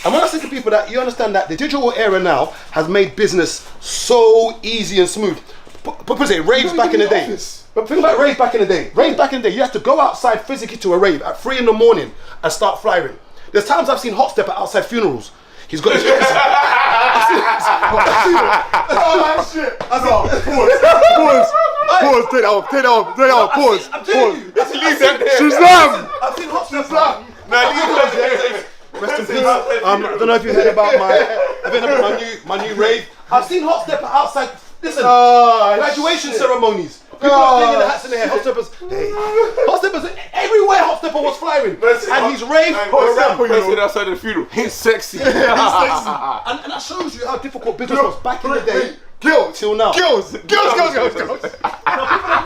And when I say to people that you understand that the digital era now has made business so easy and smooth. But say raves back in the day. But think about raves back in the day. Raves back in the day, you had to go outside physically to a rave at 3 in the morning and start flyering. There's times I've seen Hot Stepper outside funerals. He's got his I've seen it. Oh shit. Pause. Take that off. Pause. I'm telling you. Shazam. I've seen Hot Stepper. Rest in peace. I don't know if you heard about my new rave. I've seen Hot Stepper outside. Listen, graduation ceremonies. People are flinging the hats in their hair. Hot Steppers. Hey, Hot Steppers everywhere. Hot Stepper was flying, and he's raved around. Outside the funeral. He's sexy. He's sexy. And that shows you how difficult business was back in the day. Till now. Girls. Now people don't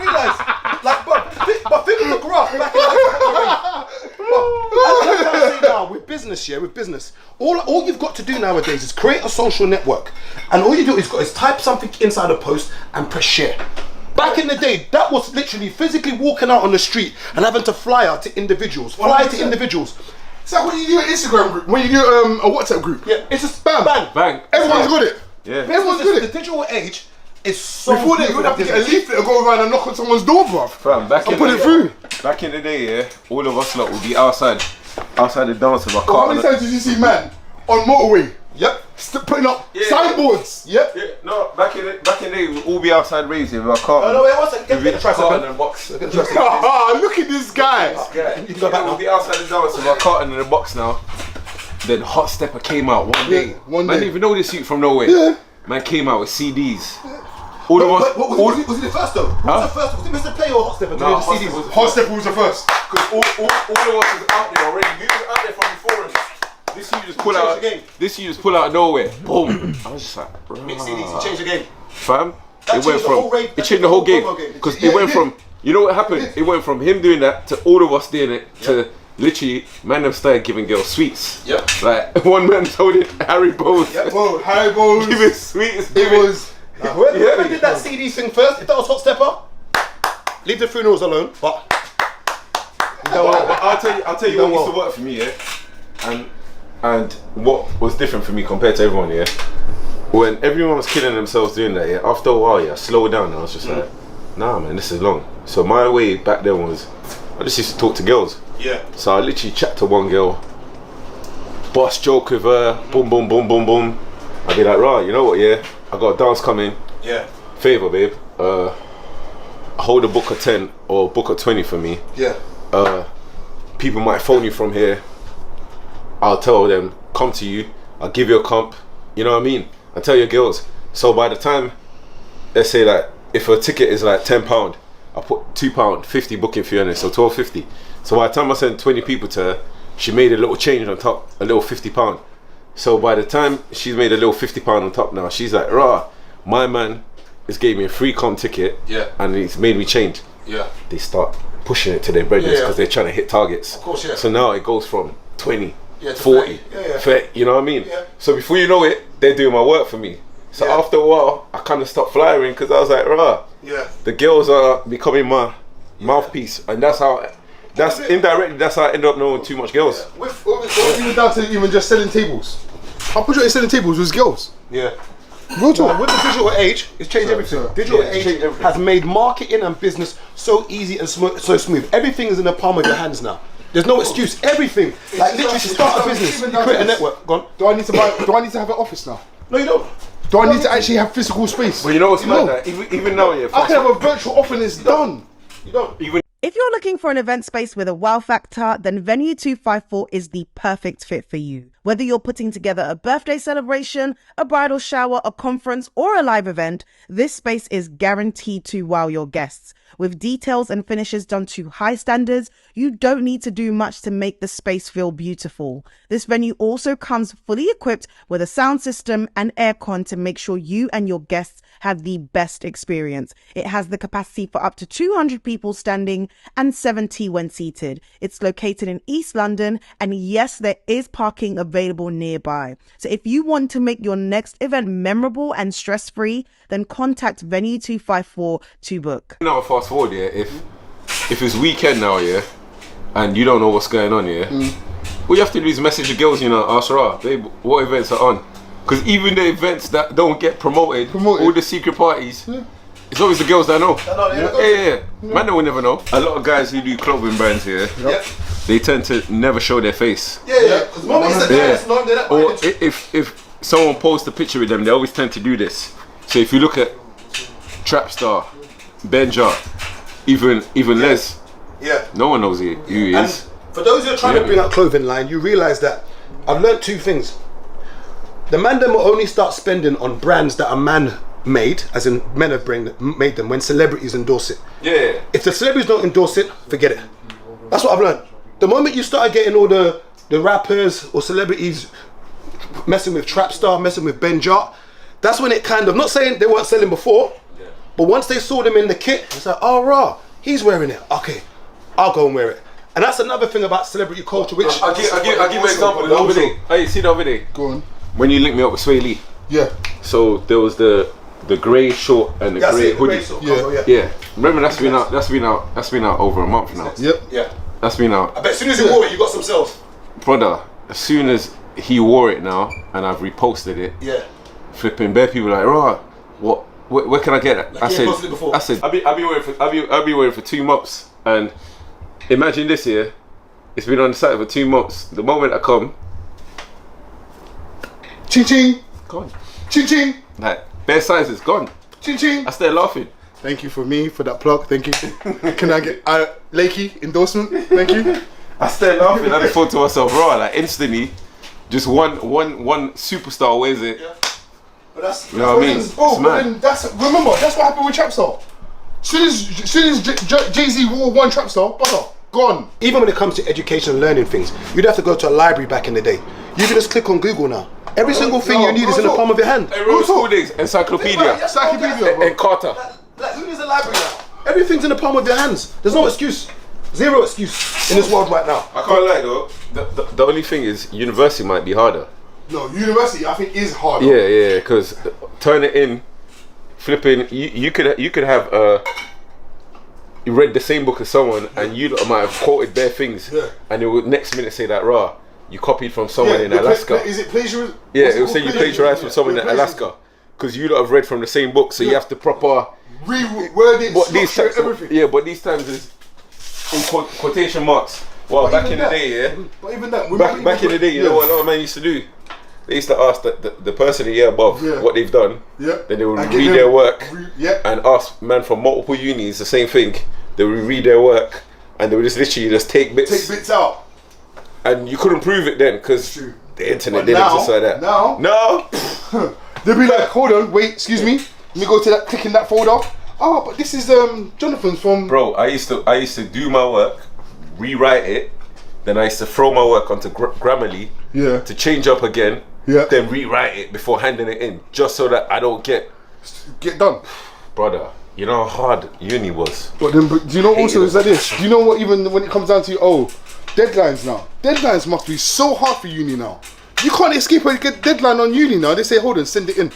realise. Like, but think of the graph back in the day. That's what I say now with business. All you've got to do nowadays is create a social network, and all you do is type something inside a post and press share. Back in the day, that was literally physically walking out on the street and having to fly to individuals. It's like when you do an Instagram group, when you do a WhatsApp group. Yeah, it's just bang. Everyone's got it. Yeah. Everyone's got it. The digital age is so. Before that, you would have to get a leaflet and go around and knock on someone's door, bruv. Fam, back in the day, yeah, all of us lot would be outside the dance with our car. How many times did you see man on motorway? Yep. Putting up signboards. Yep. Yeah, no, back in the day, we'd all be outside raving with our car. No, wait, one second. Get the carton and box. Look at this guy. You go back. We'll be outside the dance with our carton in the box now. Then Hot Stepper came out one day. Man didn't even know this suit from nowhere. Yeah. Man came out with CDs. Was it the first though? Was it Mr. Play or Hot Stepper? No, Hot Stepper was the first. Because all of us was out there already. We was out there from before. This you just pull out of nowhere. Boom. I was just like, bro. Mix CDs, you changed the game. Fam, it changed the whole game. Because it went from, you know what happened? It went from him doing that to all of us doing it to literally, man them started giving girls sweets. Yep. Like, one man told it Harry Bowles. Yep. Whoa, Harry Bowles. Give it sweets. Whoever did that CD thing first, if that was Hot Stepper, leave the funerals alone. But I'll tell you what used to work for me, yeah. And what was different for me compared to everyone, yeah. When everyone was killing themselves doing that, yeah. After a while, I slowed down and I was just like, nah, man, this is long. So my way back then was, I just used to talk to girls. Yeah. So I literally chat to one girl, boss joke with her, boom, boom, boom, boom, boom. I'd be like, right, you know what, yeah, I got a dance coming. Yeah. Favor, babe. Hold a book of 10 or book of 20 for me. Yeah. People might phone you from here. I'll tell them, come to you. I'll give you a comp. You know what I mean? I tell your girls. So by the time, let's say like, if a ticket is like £10, I put £2, 50 booking fee on it, so £12.50. So by the time I sent 20 people to her, she made a little change on top, a little £50. So by the time she's made a little £50 on top now, she's like, rah, my man has gave me a free comp ticket, and he's made me change. Yeah. They start pushing it to their brethren because they're trying to hit targets. Of course, yeah. So now it goes from 20, to 40, 30. You know what I mean? Yeah. So before you know it, they're doing my work for me. So after a while, I kind of stopped flying because I was like, rah, the girls are becoming my mouthpiece, and that's indirectly, that's how I ended up knowing too much girls. Yeah. With even down to even just selling tables. How much selling tables was girls? Yeah. Real talk. With the digital age, it's changed everything. Digital age has made marketing and business so easy and so smooth. Everything is in the palm of your hands now. There's no excuse. Everything. Like literally, to start a business, you create a network. Go on. Do I need to have an office now? No, you don't. Do I need to actually have physical space? But you know what's mad? Even now, I can have a virtual office and it's done. You don't. If you're looking for an event space with a wow factor, then Venue 254 is the perfect fit for you. Whether you're putting together a birthday celebration, a bridal shower, a conference, or a live event, this space is guaranteed to wow your guests. With details and finishes done to high standards, you don't need to do much to make the space feel beautiful. This venue also comes fully equipped with a sound system and aircon to make sure you and your guests have the best experience. It has the capacity for up to 200 people standing and 70 when seated. It's located in East London, and yes, there is parking available nearby. So if you want to make your next event memorable and stress-free, then contact Venue 254 to book. Now fast forward, if it's weekend now, and you don't know what's going on, All you have to do is message the girls, you know, ask her, babe, what events are on? Because even the events that don't get promoted, all the secret parties, it's always the girls that know. Yeah. Man, they will never know. A lot of guys who do clothing brands here, they tend to never show their face. Or if someone posts a picture with them, they always tend to do this. So if you look at Trapstar, Benja, even Les, no one knows who he is. For those who are trying to bring up clothing line, you realise that I've learnt two things. The man them will only start spending on brands that are man made, as in men have made them, when celebrities endorse it. Yeah. If the celebrities don't endorse it, forget it. That's what I've learned. The moment you started getting all the rappers or celebrities messing with Trapstar, messing with Benja, that's when it kind of, not saying they weren't selling before, but once they saw them in the kit, it's like, oh rah, he's wearing it. Okay, I'll go and wear it. And that's another thing about celebrity culture, which I'll give you an example. The other day, hey, see the other day? Go on. When you linked me up with Sway Lee. Yeah. So there was the grey short and the grey hoodie. Yeah. Remember that's been out over a month now. Yep. Yeah. That's been out. I bet as soon as he wore it, you got some sales. Brother, as soon as he wore it now and I've reposted it, flipping bare people like, right, what? Where can I get it? Like I said, I'll be wearing for 2 months, and imagine this here. It's been on the site for 2 months. The moment I come, ching ching, gone. Ching ching. Like bare sizes gone. Ching ching. I started laughing. Thank you for that plug. Thank you. Can I get Lakey endorsement? Thank you. I started laughing. I just thought to myself, raw, like instantly, just one superstar wears it. Yeah. But that's, you know what I mean? Oh, but then remember, that's what happened with Trapstar. Soon as Jay-Z wore one Trapstar, brother, gone. Even when it comes to education and learning things, you'd have to go to a library back in the day. You can just click on Google now. Every single thing you need is in the palm of your hand. Hey, school days, encyclopedia, bro. Carter. Like, who needs a library now? Everything's in the palm of your hands. There's no excuse. Zero excuse in this world right now. I can't lie though. The only thing is, university might be harder. No, university I think is harder. Yeah, because turn it in, flipping. You could have you read the same book as someone and you might have quoted bare things, and it would next minute say that raw. You copied from someone in Alaska. Is it plagiarism? Yeah, it will say you plagiarized from someone in Alaska because you lot have read from the same book, so you have to proper reword it, structure everything. But these times is in quotation marks. Well, back in the day, But even that, back in the day, you know what a lot of men used to do? They used to ask the person a year above what they've done. Yeah. Then they would read their work and ask men from multiple unis the same thing. They would read their work and they would just literally just take bits out. And you couldn't prove it then because the internet didn't exist like that. No. They'd be like, hold on, wait, excuse me. Let me go to that, click in that folder. Oh, but this is Jonathan's from. Bro, I used to do my work, rewrite it, then I used to throw my work onto Grammarly to change up again, then rewrite it before handing it in, just so that I don't get done. Brother, you know how hard uni was. But do you know also is like this? Do you know what, even when it comes down to deadlines now? Deadlines must be so hard for uni now. You can't escape a deadline on uni now. They say, hold on, send it in.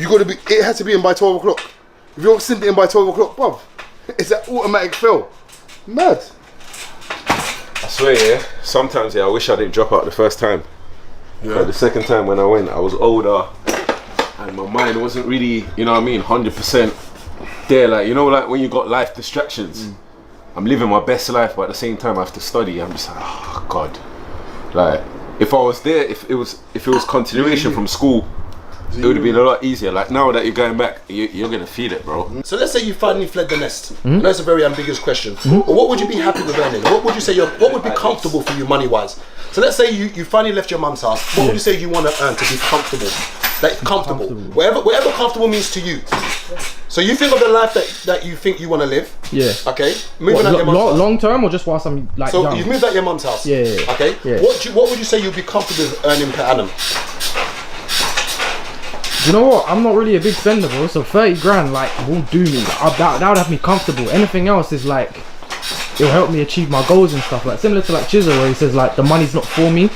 It has to be in by 12 o'clock. If you don't send it in by 12 o'clock, bruv, it's an automatic fail. Mad. I swear, sometimes I wish I didn't drop out the first time. But the second time when I went, I was older and my mind wasn't really, you know what I mean, 100% there. Like, you know, like when you got life distractions. I'm living my best life, but at the same time I have to study. I'm just like, oh God. Like, if I was there, if it was continuation from school, it would have been a lot easier. Like now that you're going back, you're gonna feel it, bro. So let's say you finally fled the nest. I know it's a very ambiguous question. But what would you be happy with earning? What would you say what would be comfortable for you money-wise? So let's say you finally left your mum's house. What would you say you want to earn to be comfortable? Like comfortable. Whatever comfortable means to you. So you think of the life that you think you want to live. Yeah. Okay. Moving out your mum's house. Long term or just whilst I'm like young? You've moved out your mum's house. Yeah. Okay. Yeah. What would you say you'd be comfortable with earning per annum? You know what? I'm not really a big spender, bro. So 30 grand like won't do me. That would have me comfortable. Anything else is like, it'll help me achieve my goals and stuff. Like similar to like Chisel, where he says like the money's not for me.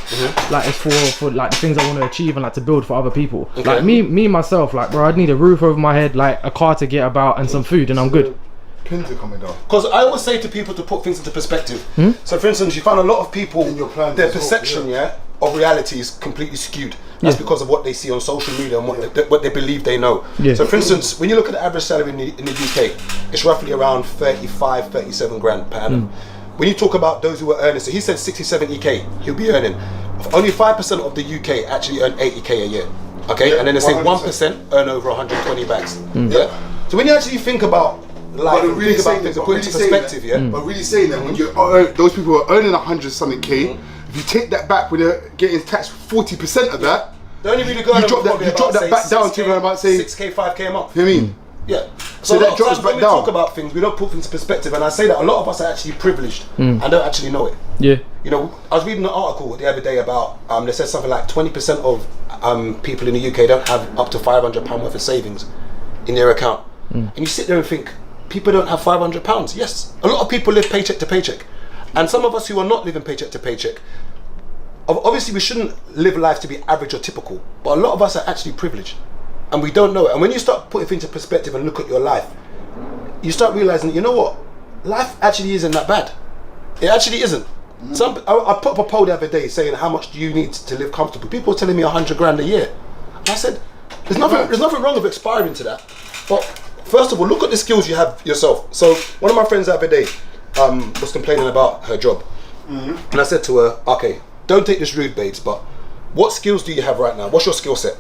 Like it's for like the things I want to achieve and like to build for other people. Like me myself, like bro, I'd need a roof over my head, like a car to get about and some food, and I'm good. Pins are coming down. Because I always say to people to put things into perspective. So for instance, you find a lot of people, In your plans their as well, perception of reality is completely skewed. That's because of what they see on social media and what they believe they know. Yeah. So for instance, when you look at the average salary in the UK, it's roughly around 35, 37 grand per annum. When you talk about those who are earning, so he said 60, 70k he'll be earning. Only 5% of the UK actually earn 80k a year. Okay, and then they say 1% earn over 120 bags. Yeah. So when you actually think about life, But really think about saying things, that, put it into perspective, But really saying that when you those people are earning 100 something k, if you take that back when they're getting taxed 40% of that, they only really go you drop that back down to around about say 6k, 5k a month. You know what I mean? Yeah. So So that a lot of drops times when back we down. talk about things, we don't put things in perspective, and I say that a lot of us are actually privileged and don't actually know it. Yeah. You know, I was reading an article the other day about they said something like 20% of people in the UK don't have up to £500 worth of savings in their account, and you sit there and think people don't have £500. Yes, a lot of people live paycheck to paycheck, and some of us who are not living paycheck to paycheck, obviously we shouldn't live life to be average or typical, but a lot of us are actually privileged and we don't know it. And when you start putting things into perspective and look at your life, you start realizing, you know what, life actually isn't that bad. It actually isn't. I put up a poll the other day saying how much do you need to live comfortable. People were telling me 100 grand a year. I said there's nothing wrong with aspiring to that, but first of all, look at the skills you have yourself. So one of my friends the other day was complaining about her job, and I said to her, okay, don't take this rude, babes, but what skills do you have right now? What's your skill set?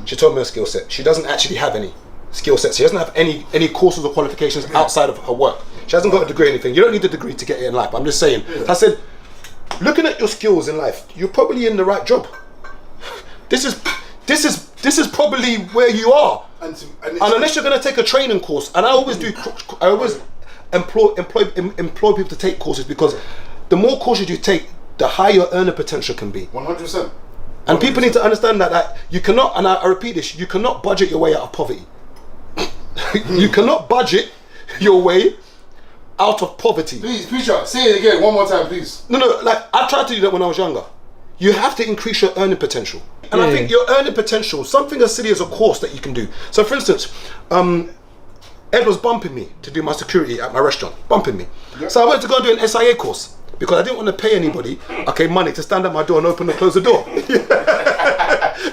She told me her skill set. She doesn't actually have any skill sets. She doesn't have any courses or qualifications outside of her work. She hasn't got a degree or anything. You don't need a degree to get it in life. I'm just saying. I said, looking at your skills in life, you're probably in the right job. This is probably where you are. And unless you're going to take a training course, and I always employ people to take courses, because the more courses you take, the higher your earner potential can be. 100%. And people need to understand that you cannot, and I repeat this, you cannot budget your way out of poverty. You cannot budget your way out of poverty. Please, preacher, say it again one more time, please. No, like I tried to do that when I was younger. You have to increase your earning potential. And I think your earning potential, something as silly as a course that you can do. So for instance, Ed was bumping me to do my security at my restaurant, bumping me. Yep. So I went to go and do an SIA course, because I didn't want to pay anybody, money to stand at my door and open and close the door.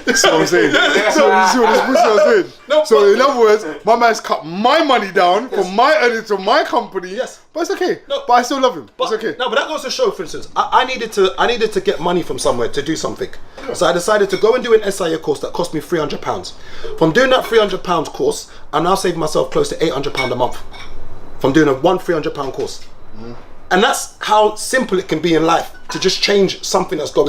That's what I'm saying. So you see what this pussy was doing? No, so in other words, my man's cut my money down from my earnings to my company. Yes. But it's okay. No, but I still love him. But, it's okay. No, but that goes to show, for instance, I needed to get money from somewhere to do something. So I decided to go and do an SIA course that cost me £300. From doing that £300 course, I'm now saving myself close to £800 a month. From doing one £300 course. And that's how simple it can be in life, to just change something that's going